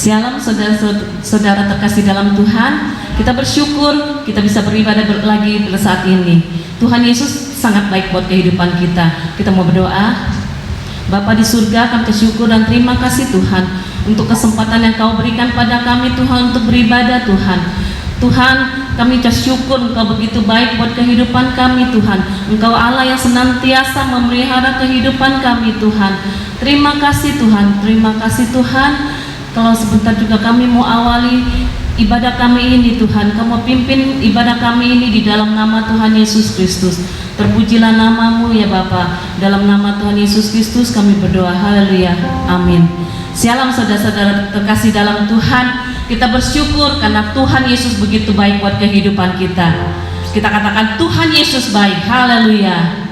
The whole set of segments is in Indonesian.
Shalom saudara-saudara terkasih dalam Tuhan. Kita bersyukur kita bisa beribadah lagi saat ini. Tuhan Yesus sangat baik buat kehidupan kita. Kita mau berdoa. Bapa di surga, kami bersyukur dan terima kasih Tuhan untuk kesempatan yang Kau berikan pada kami Tuhan untuk beribadah Tuhan. Tuhan, kami bersyukur Engkau begitu baik buat kehidupan kami Tuhan. Engkau Allah yang senantiasa memelihara kehidupan kami Tuhan. Terima kasih Tuhan, terima kasih Tuhan. Kalau sebentar juga kami mau awali ibadah kami ini Tuhan, Kamu pimpin ibadah kami ini di dalam nama Tuhan Yesus Kristus. Terpujilah namamu ya Bapa. Dalam nama Tuhan Yesus Kristus kami berdoa, haleluya, amin. Shalom saudara-saudara terkasih dalam Tuhan. Kita bersyukur karena Tuhan Yesus begitu baik buat kehidupan kita. Kita katakan Tuhan Yesus baik, haleluya.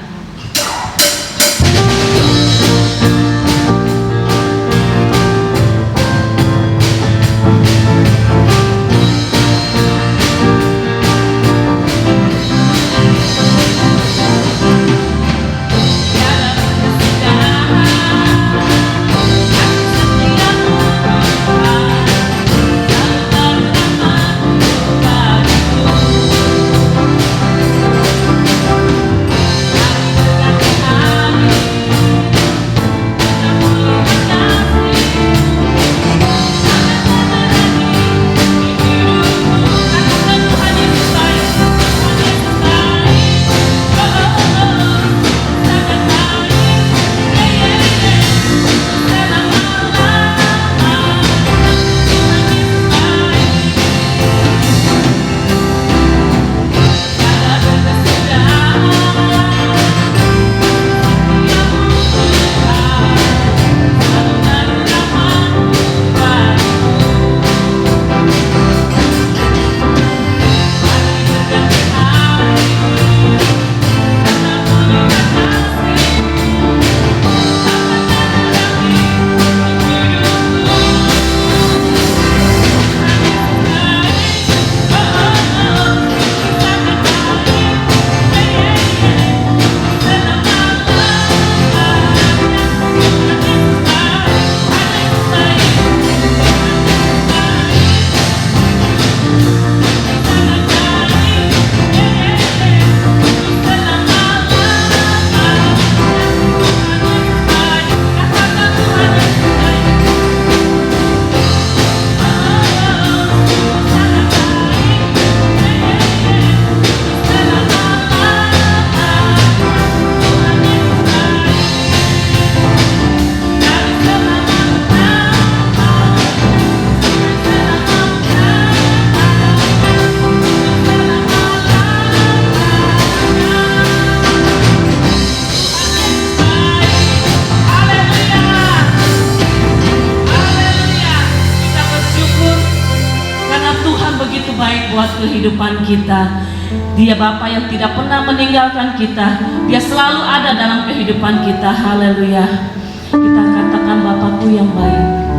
Kehidupan kita, Dia Bapa yang tidak pernah meninggalkan kita. Dia selalu ada dalam kehidupan kita. Haleluya. Kita katakan Bapakku yang baik. Bapakku yang baik.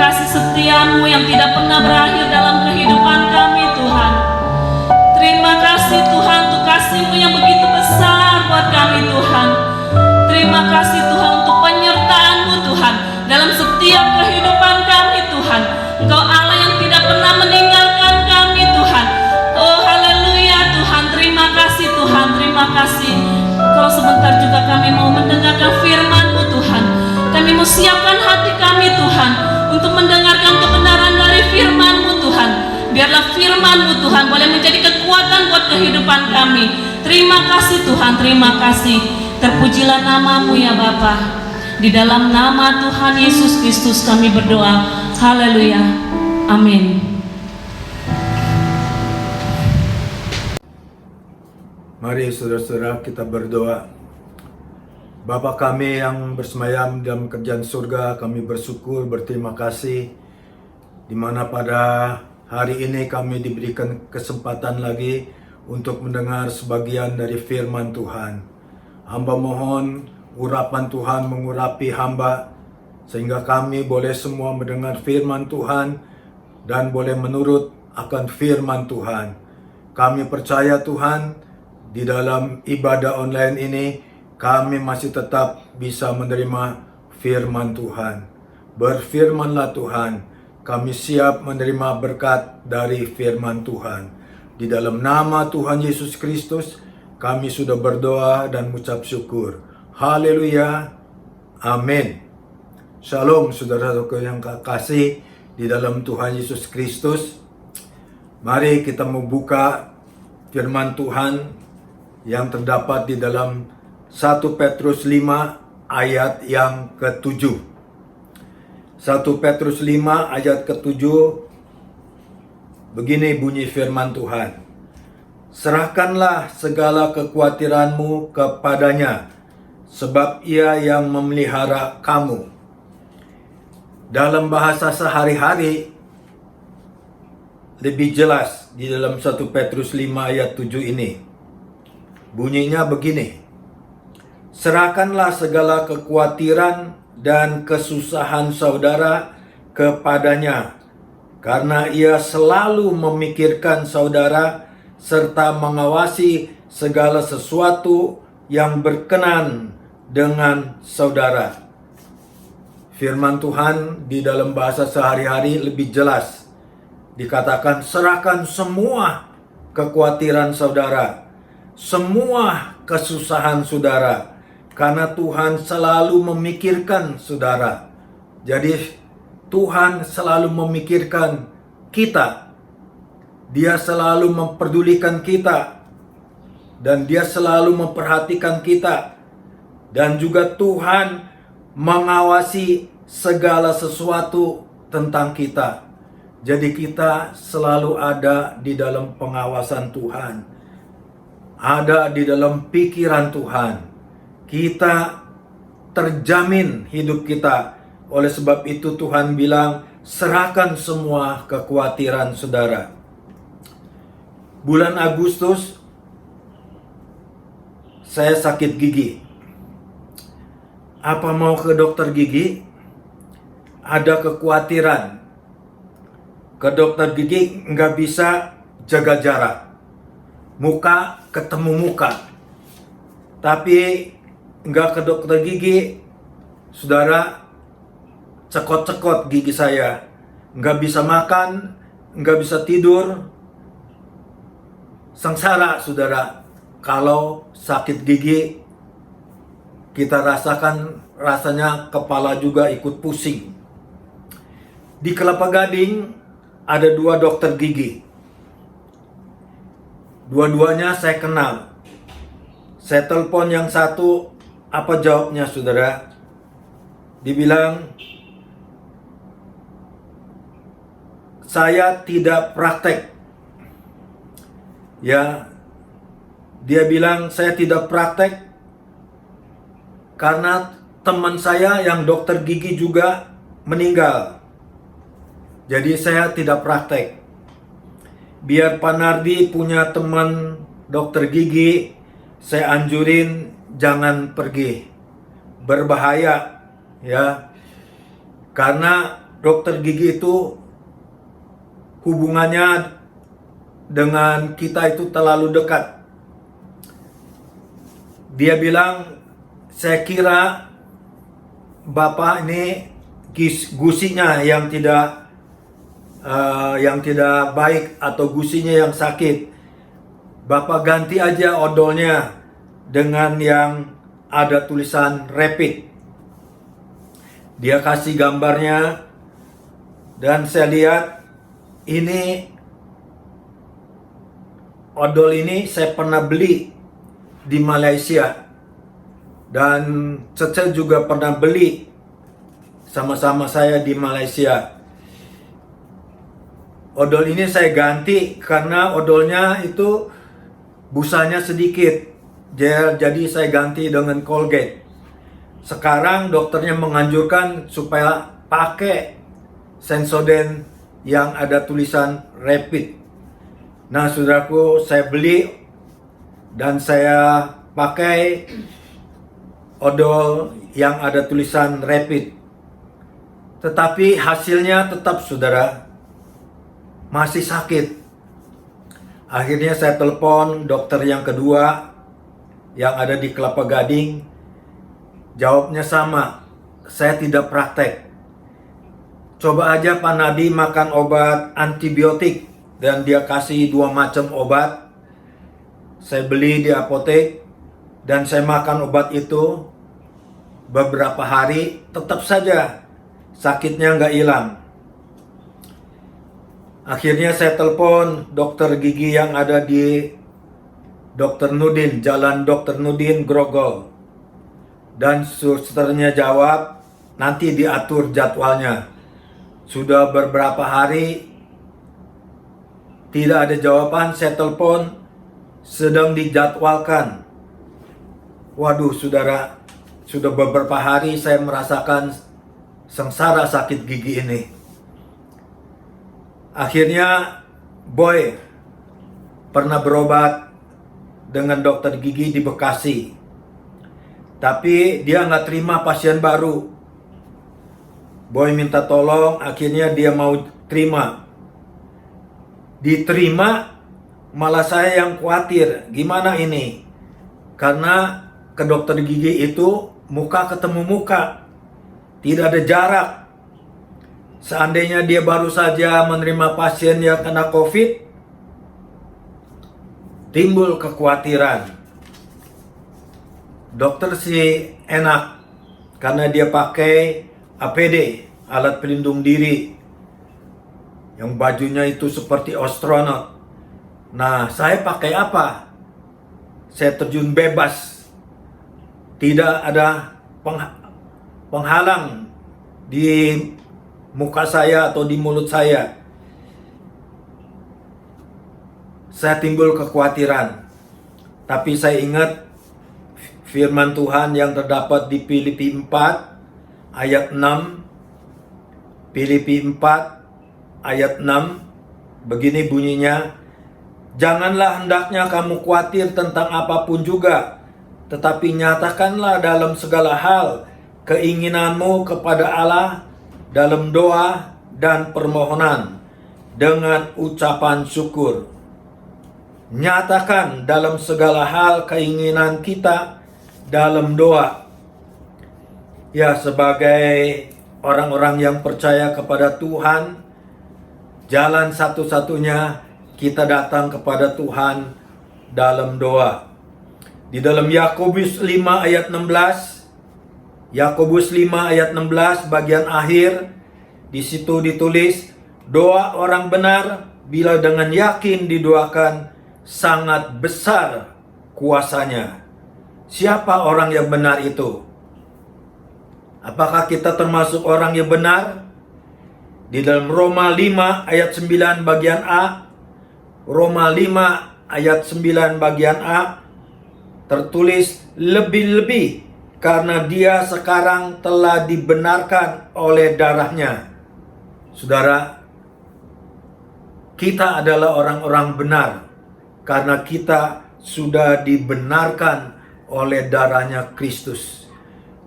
kasih setia-Mu yang tidak pernah berakhir dalam kehidupan kami Tuhan. Terima kasih Tuhan untuk kasih-Mu yang begitu besar buat kami Tuhan. Terima kasih Tuhan untuk penyertaan-Mu Tuhan dalam setiap kehidupan kami Tuhan. Engkau Allah yang tidak pernah meninggalkan kami Tuhan. Oh haleluya Tuhan, terima kasih Tuhan, terima kasih. Kalau sebentar juga kami mau mendengarkan firman-Mu Tuhan. Kami mau siapkan hati kami Tuhan untuk mendengarkan kebenaran dari firman-Mu Tuhan. Biarlah firman-Mu Tuhan boleh menjadi kekuatan buat kehidupan kami. Terima kasih Tuhan, terima kasih. Terpujilah nama-Mu ya Bapa. Di dalam nama Tuhan Yesus Kristus kami berdoa. Haleluya. Amin. Mari saudara-saudara kita berdoa. Bapa kami yang bersemayam dalam kerajaan surga, kami bersyukur, berterima kasih di mana pada hari ini kami diberikan kesempatan lagi untuk mendengar sebagian dari firman Tuhan. Hamba mohon urapan Tuhan mengurapi hamba sehingga kami boleh semua mendengar firman Tuhan dan boleh menurut akan firman Tuhan. Kami percaya Tuhan, di dalam ibadah online ini kami masih tetap bisa menerima firman Tuhan. Berfirmanlah Tuhan, kami siap menerima berkat dari firman Tuhan. Di dalam nama Tuhan Yesus Kristus, kami sudah berdoa dan mengucap syukur. Haleluya. Amin. Shalom saudara-saudara yang kasih di dalam Tuhan Yesus Kristus. Mari kita membuka firman Tuhan yang terdapat di dalam 1 Petrus 5 ayat yang ke-7. 1 Petrus 5 ayat ke-7, begini bunyi firman Tuhan. Serahkanlah segala kekhawatiranmu kepadanya, sebab Ia yang memelihara kamu. Dalam bahasa sehari-hari lebih jelas di dalam 1 Petrus 5 ayat 7 ini. Bunyinya begini. Serahkanlah segala kekhawatiran dan kesusahan saudara kepadanya, karena Ia selalu memikirkan saudara serta mengawasi segala sesuatu yang berkenan dengan saudara. Firman Tuhan di dalam bahasa sehari-hari lebih jelas. Dikatakan serahkan semua kekhawatiran saudara, semua kesusahan saudara, karena Tuhan selalu memikirkan saudara. Jadi Tuhan selalu memikirkan kita. Dia selalu memperdulikan kita. Dan Dia selalu memperhatikan kita. Dan juga Tuhan mengawasi segala sesuatu tentang kita. Jadi kita selalu ada di dalam pengawasan Tuhan. Ada di dalam pikiran Tuhan. Kita terjamin hidup kita. Oleh sebab itu Tuhan bilang, serahkan semua kekhawatiran saudara. Bulan Agustus, saya sakit gigi. Apa mau ke dokter gigi? Ada kekhawatiran. Ke dokter gigi nggak bisa jaga jarak. Muka ketemu muka. Tapi nggak ke dokter gigi, saudara, cekot-cekot gigi saya. Nggak bisa makan, nggak bisa tidur. Sengsara, saudara. Kalau sakit gigi, kita rasakan rasanya kepala juga ikut pusing. Di Kelapa Gading ada 2 dokter gigi. Dua-duanya saya kenal. Saya telepon yang satu, apa jawabnya saudara? Dibilang, saya tidak praktek. Ya, dia bilang saya tidak praktek karena teman saya yang dokter gigi juga meninggal. Jadi saya tidak praktek. Biar Pak Nardi punya teman dokter gigi, saya anjurin jangan pergi. Berbahaya, ya. Karena dokter gigi itu hubungannya dengan kita itu terlalu dekat. Dia bilang, saya kira Bapak ini gusinya yang tidak baik atau gusinya yang sakit. Bapak ganti aja odolnya dengan yang ada tulisan rapid. Dia kasih gambarnya dan saya lihat ini odol ini saya pernah beli di Malaysia. Dan Cecil juga pernah beli sama-sama saya di Malaysia. Odol ini saya ganti karena odolnya itu busanya sedikit. Jadi saya ganti dengan Colgate. Sekarang dokternya menganjurkan supaya pakai Sensodyne yang ada tulisan rapid. Nah, saudaraku, saya beli dan saya pakai odol yang ada tulisan rapid. Tetapi hasilnya tetap, saudara, masih sakit. Akhirnya saya telepon dokter yang kedua yang ada di Kelapa Gading. Jawabnya sama, saya tidak praktek. Coba aja Pak Nadi makan obat antibiotik. Dan dia kasih 2 macam obat. Saya beli di apotek dan saya makan obat itu beberapa hari, tetap saja sakitnya nggak hilang. Akhirnya saya telepon dokter gigi yang ada di Dr. Nudin, Jalan Dr. Nudin, Grogol. Dan susternya jawab, nanti diatur jadwalnya. Sudah beberapa hari tidak ada jawaban, saya telepon, sedang dijadwalkan. Waduh, saudara, sudah beberapa hari saya merasakan sengsara sakit gigi ini. Akhirnya Boy pernah berobat dengan dokter gigi di Bekasi. Tapi dia nggak terima pasien baru. Boy minta tolong, akhirnya dia mau terima. Diterima, malah saya yang khawatir. Gimana ini? Karena ke dokter gigi itu muka ketemu muka. Tidak ada jarak. Seandainya dia baru saja menerima pasien yang kena COVID, timbul kekhawatiran. Dokter sih enak karena dia pakai APD, alat pelindung diri, yang bajunya itu seperti astronot. Nah, saya pakai apa? Saya terjun bebas. Tidak ada penghalang di muka saya atau di mulut saya. Saya timbul kekhawatiran. Tapi saya ingat firman Tuhan yang terdapat di Filipi 4 ayat 6. Filipi 4 ayat 6, begini bunyinya, janganlah hendaknya kamu khawatir tentang apapun juga, tetapi nyatakanlah dalam segala hal keinginanmu kepada Allah dalam doa dan permohonan dengan ucapan syukur. Nyatakan dalam segala hal keinginan kita dalam doa. Ya, sebagai orang-orang yang percaya kepada Tuhan, jalan satu-satunya kita datang kepada Tuhan dalam doa. Di dalam Yakobus 5 ayat 16, Yakobus 5 ayat 16 bagian akhir, di situ ditulis, doa orang benar bila dengan yakin didoakan sangat besar kuasanya. Siapa orang yang benar itu? Apakah kita termasuk orang yang benar? Di dalam Roma 5 ayat 9 bagian A, Roma 5 ayat 9 bagian A, tertulis lebih-lebih karena dia sekarang telah dibenarkan oleh darahnya. Saudara, kita adalah orang-orang benar karena kita sudah dibenarkan oleh darahnya Kristus.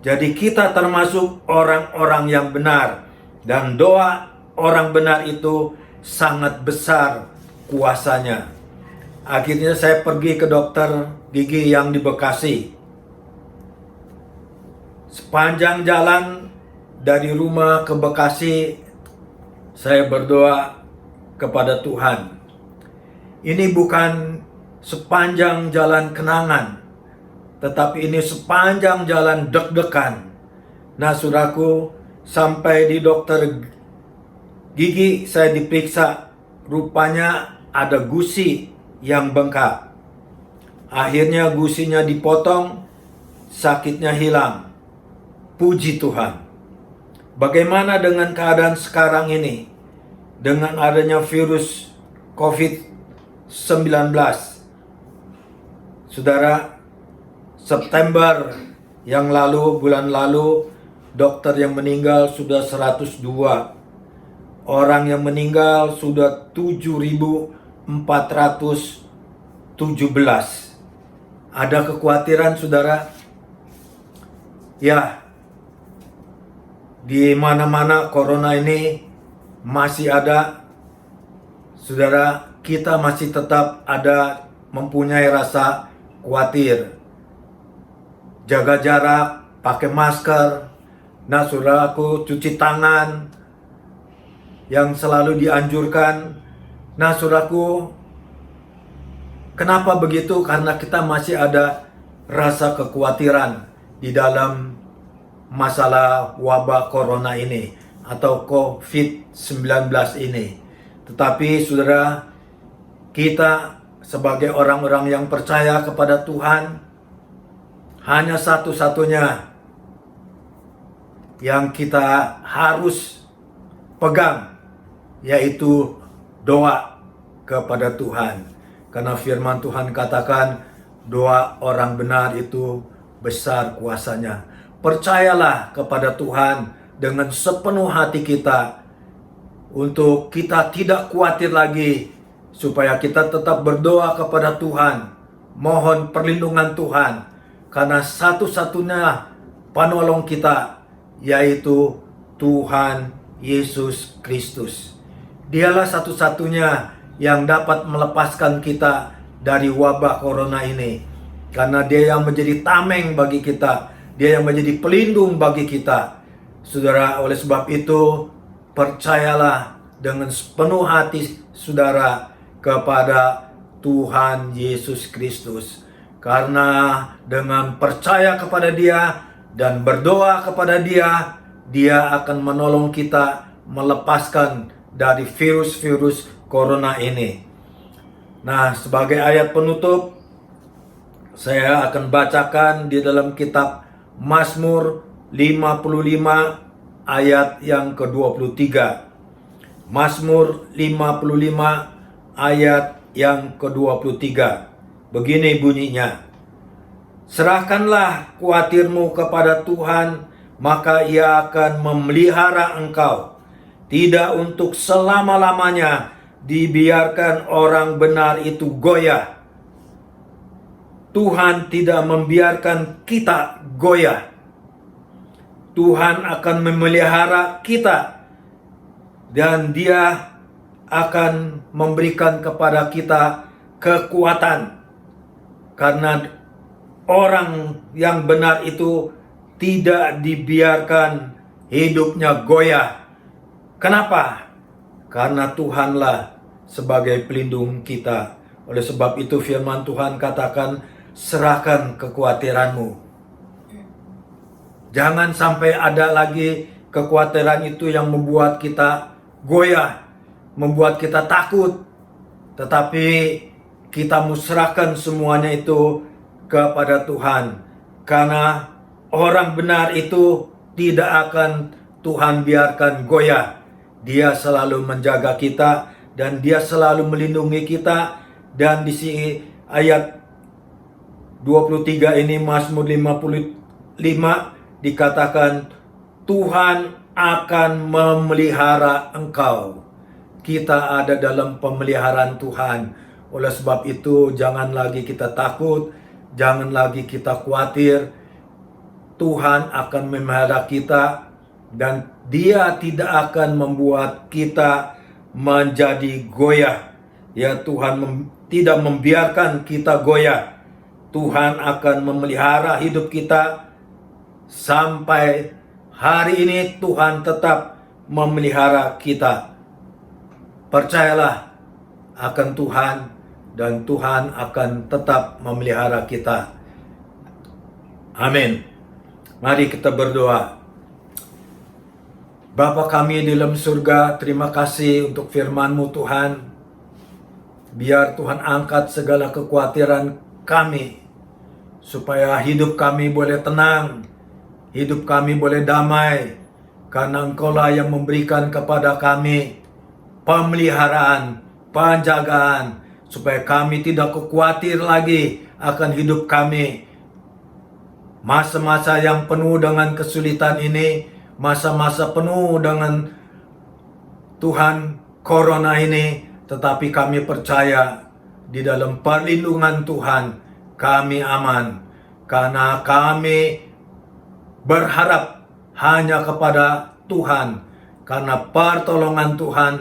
Jadi kita termasuk orang-orang yang benar. Dan doa orang benar itu sangat besar kuasanya. Akhirnya saya pergi ke dokter gigi yang di Bekasi. Sepanjang jalan dari rumah ke Bekasi, saya berdoa kepada Tuhan. Ini bukan sepanjang jalan kenangan, tetapi ini sepanjang jalan deg-degan. Nah, saudaraku, sampai di dokter gigi saya diperiksa, rupanya ada gusi yang bengkak. Akhirnya gusinya dipotong, sakitnya hilang. Puji Tuhan. Bagaimana dengan keadaan sekarang ini? Dengan adanya virus COVID-19. Saudara, September yang lalu, bulan lalu, dokter yang meninggal sudah 102. Orang yang meninggal sudah 7.417. Ada kekhawatiran, saudara? Ya, di mana-mana corona ini masih ada. Saudara, kita masih tetap ada mempunyai rasa khawatir. Jaga jarak, pakai masker. Nah, saudaraku, cuci tangan yang selalu dianjurkan. Nah, saudaraku, kenapa begitu? Karena kita masih ada rasa kekhawatiran di dalam masalah wabah corona ini atau COVID-19 ini. Tetapi saudara, kita sebagai orang-orang yang percaya kepada Tuhan, hanya satu-satunya yang kita harus pegang, yaitu doa kepada Tuhan. Karena firman Tuhan katakan, doa orang benar itu besar kuasanya. Percayalah kepada Tuhan dengan sepenuh hati kita, untuk kita tidak khawatir lagi, supaya kita tetap berdoa kepada Tuhan, mohon perlindungan Tuhan, karena satu-satunya penolong kita yaitu Tuhan Yesus Kristus. Dialah satu-satunya yang dapat melepaskan kita dari wabah corona ini, karena Dia yang menjadi tameng bagi kita, Dia yang menjadi pelindung bagi kita. Saudara, oleh sebab itu, percayalah dengan sepenuh hati saudara kepada Tuhan Yesus Kristus. Karena dengan percaya kepada Dia dan berdoa kepada Dia, Dia akan menolong kita melepaskan dari virus-virus corona ini. Nah, sebagai ayat penutup, saya akan bacakan di dalam kitab Mazmur 55 ayat yang ke-23. Mazmur 55 ayat yang ke-23. Begini bunyinya. Serahkanlah khawatirmu kepada Tuhan, maka Ia akan memelihara engkau. Tidak untuk selama-lamanya dibiarkan orang benar itu goyah. Tuhan tidak membiarkan kita goyah. Tuhan akan memelihara kita, dan Dia akan memberikan kepada kita kekuatan. Karena orang yang benar itu tidak dibiarkan hidupnya goyah. Kenapa? Karena Tuhanlah sebagai pelindung kita. Oleh sebab itu firman Tuhan katakan, serahkan kekhawatiranmu. Jangan sampai ada lagi kekhawatiran itu yang membuat kita goyah, membuat kita takut. Tetapi kita musrahkan semuanya itu kepada Tuhan. Karena orang benar itu tidak akan Tuhan biarkan goyah. Dia selalu menjaga kita dan Dia selalu melindungi kita. Dan di sini ayat 23 ini, Mazmur 55 dikatakan, Tuhan akan memelihara engkau. Kita ada dalam pemeliharaan Tuhan. Oleh sebab itu jangan lagi kita takut, jangan lagi kita khawatir. Tuhan akan memelihara kita dan Dia tidak akan membuat kita menjadi goyah. Ya Tuhan tidak membiarkan kita goyah. Tuhan akan memelihara hidup kita sampai hari ini. Tuhan tetap memelihara kita. Percayalah akan Tuhan, dan Tuhan akan tetap memelihara kita. Amin. Mari kita berdoa. Bapa kami di dalam surga, terima kasih untuk firman-Mu Tuhan. Biar Tuhan angkat segala kekhawatiran kami, supaya hidup kami boleh tenang, hidup kami boleh damai, karena Engkau-Lah yang memberikan kepada kami pemeliharaan, penjagaan, supaya kami tidak khawatir lagi akan hidup kami. Masa-masa yang penuh dengan kesulitan ini, masa-masa penuh dengan Tuhan corona ini, tetapi kami percaya di dalam perlindungan Tuhan kami aman, karena kami berharap hanya kepada Tuhan, karena pertolongan Tuhan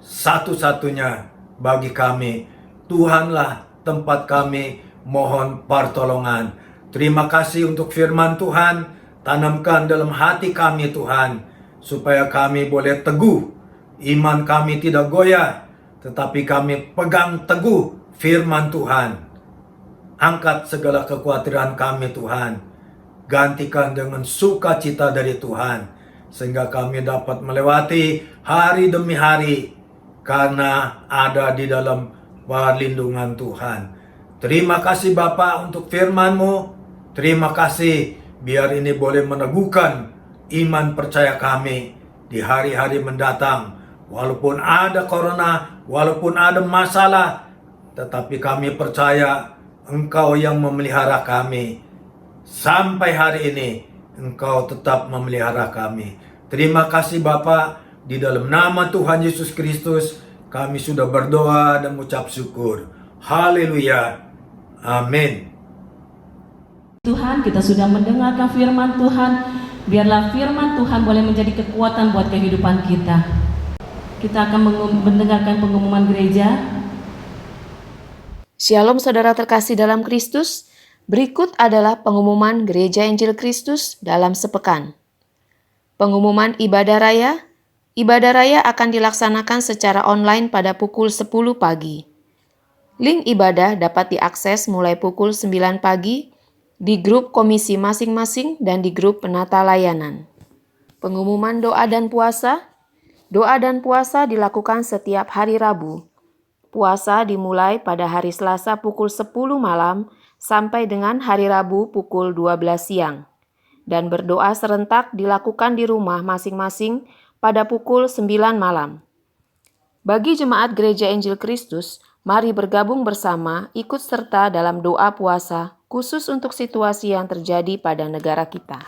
satu-satunya bagi kami. Tuhanlah tempat kami mohon pertolongan. Terima kasih untuk firman Tuhan. Tanamkan dalam hati kami Tuhan, supaya kami boleh teguh. Iman kami tidak goyah, tetapi kami pegang teguh firman Tuhan. Angkat segala kekhawatiran kami Tuhan. Gantikan dengan sukacita dari Tuhan, sehingga kami dapat melewati hari demi hari, karena ada di dalam perlindungan Tuhan. Terima kasih Bapa untuk firman-Mu. Terima kasih, biar ini boleh meneguhkan iman percaya kami di hari-hari mendatang. Walaupun ada corona, walaupun ada masalah, tetapi kami percaya Engkau yang memelihara kami. Sampai hari ini Engkau tetap memelihara kami. Terima kasih Bapa, di dalam nama Tuhan Yesus Kristus kami sudah berdoa dan mengucap syukur. Haleluya. Amin. Tuhan, kita sudah mendengarkan firman Tuhan. Biarlah firman Tuhan boleh menjadi kekuatan buat kehidupan kita. Kita akan mendengarkan pengumuman gereja. Shalom saudara terkasih dalam Kristus. Berikut adalah pengumuman Gereja Injil Kristus dalam sepekan. Pengumuman ibadah raya. Ibadah raya akan dilaksanakan secara online pada pukul 10 pagi. Link ibadah dapat diakses mulai pukul 9 pagi di grup komisi masing-masing dan di grup penata layanan. Pengumuman doa dan puasa. Doa dan puasa dilakukan setiap hari Rabu. Puasa dimulai pada hari Selasa pukul 10 malam sampai dengan hari Rabu pukul 12 siang. Dan berdoa serentak dilakukan di rumah masing-masing pada pukul 9 malam. Bagi jemaat Gereja Injil Kristus, mari bergabung bersama ikut serta dalam doa puasa khusus untuk situasi yang terjadi pada negara kita.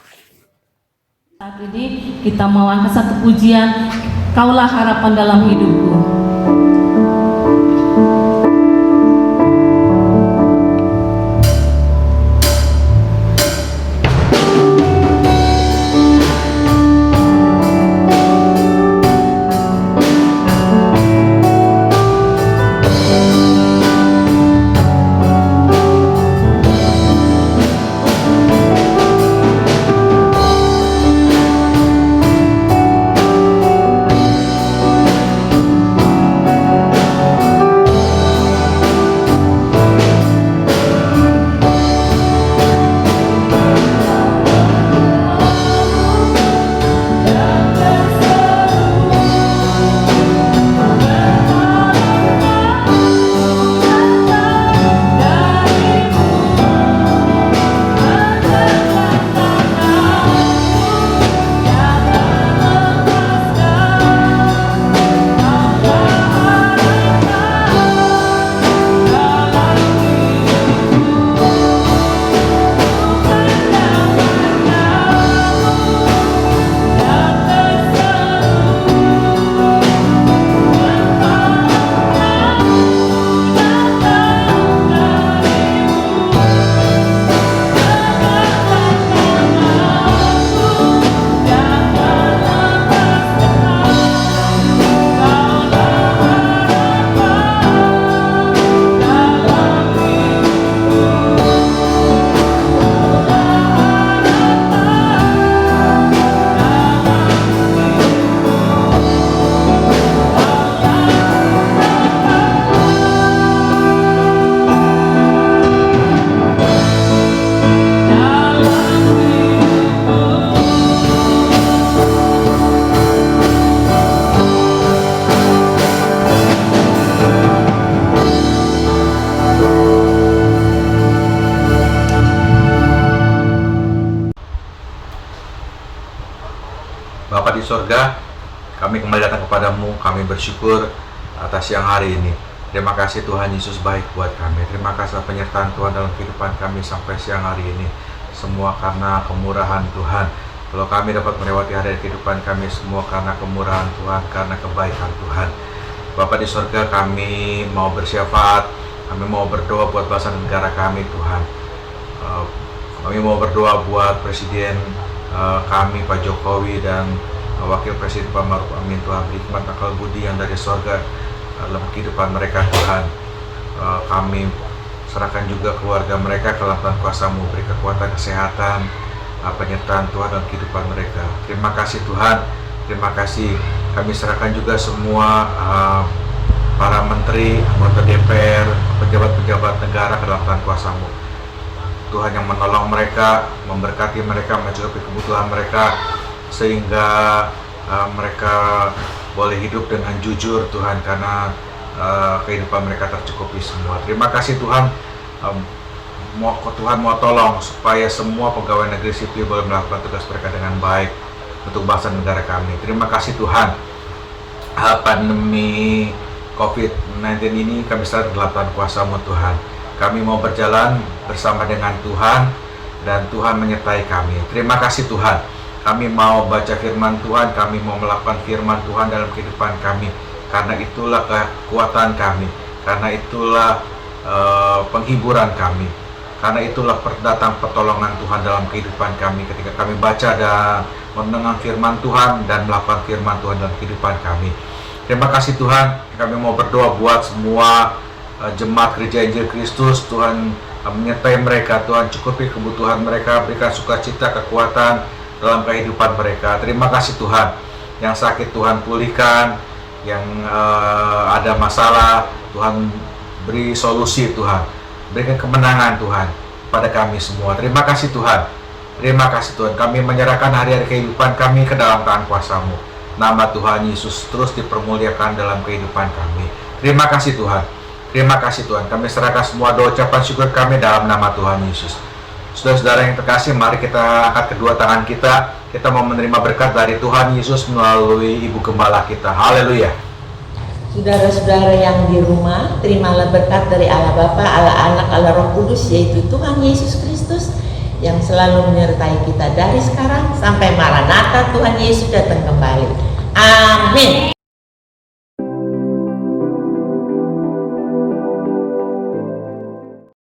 Saat ini kita mau angkat satu pujian, Kaulah harapan dalam hidupku. sorga, kami kembali datang kepadamu. Kami bersyukur atas siang hari ini. Terima kasih Tuhan Yesus baik buat kami. Terima kasih atas penyertaan Tuhan dalam kehidupan kami sampai siang hari ini. Semua karena kemurahan Tuhan. Kalau kami dapat melewati hari kehidupan kami, semua karena kemurahan Tuhan, karena kebaikan Tuhan. Bapa di sorga, kami mau bersyafaat, kami mau berdoa buat bangsa dan negara kami Tuhan. Kami mau berdoa buat Presiden kami Pak Jokowi dan Wakil Presiden Pak Maruf Amin. Tuhan beri hikmat akal budi yang dari sorga dalam kehidupan mereka Tuhan. Kami serahkan juga keluarga mereka ke dalam kuasa-Mu, beri kekuatan, kesehatan, penyertaan Tuhan dalam kehidupan mereka. Terima kasih Tuhan, terima kasih. Kami serahkan juga semua para menteri, anggota DPR, pejabat-pejabat negara ke dalam kuasa-Mu. Tuhan yang menolong mereka, memberkati mereka, mencukupi kebutuhan mereka, sehingga mereka boleh hidup dengan jujur Tuhan, karena kehidupan mereka tercukupi semua. Terima kasih Tuhan. Tuhan mau tolong supaya semua pegawai negeri sipil boleh melakukan tugas mereka dengan baik untuk bangsa dan negara kami. Terima kasih Tuhan. Pandemi COVID-19 ini kami serahkan dalam tangan kuasa-Mu Tuhan. Kami mau berjalan bersama dengan Tuhan dan Tuhan menyertai kami. Terima kasih Tuhan. Kami mau baca firman Tuhan, kami mau melakukan firman Tuhan dalam kehidupan kami. Karena itulah kekuatan kami, karena itulah penghiburan kami, karena itulah datang pertolongan Tuhan dalam kehidupan kami ketika kami baca dan mendengar firman Tuhan dan melakukan firman Tuhan dalam kehidupan kami. Terima kasih Tuhan. Kami mau berdoa buat semua jemaat Gereja Injil Kristus. Tuhan menyertai mereka, Tuhan cukupi kebutuhan mereka, berikan sukacita, kekuatan dalam kehidupan mereka. Terima kasih Tuhan. Yang sakit Tuhan pulihkan, yang ada masalah Tuhan beri solusi Tuhan, berikan kemenangan Tuhan pada kami semua. Terima kasih Tuhan. Terima kasih Tuhan. Kami menyerahkan hari-hari kehidupan kami ke dalam tangan kuasa-Mu. Nama Tuhan Yesus terus dipermuliakan dalam kehidupan kami. Terima kasih Tuhan. Terima kasih Tuhan. Kami serahkan semua doa ucapan syukur kami dalam nama Tuhan Yesus. Saudara-saudara yang terkasih, mari kita angkat kedua tangan kita. Kita mau menerima berkat dari Tuhan Yesus melalui Ibu Gembala kita. Haleluya. Saudara-saudara yang di rumah, terimalah berkat dari Allah Bapa, Allah Anak, Allah Roh Kudus, yaitu Tuhan Yesus Kristus yang selalu menyertai kita dari sekarang sampai Maranatha Tuhan Yesus datang kembali. Amin.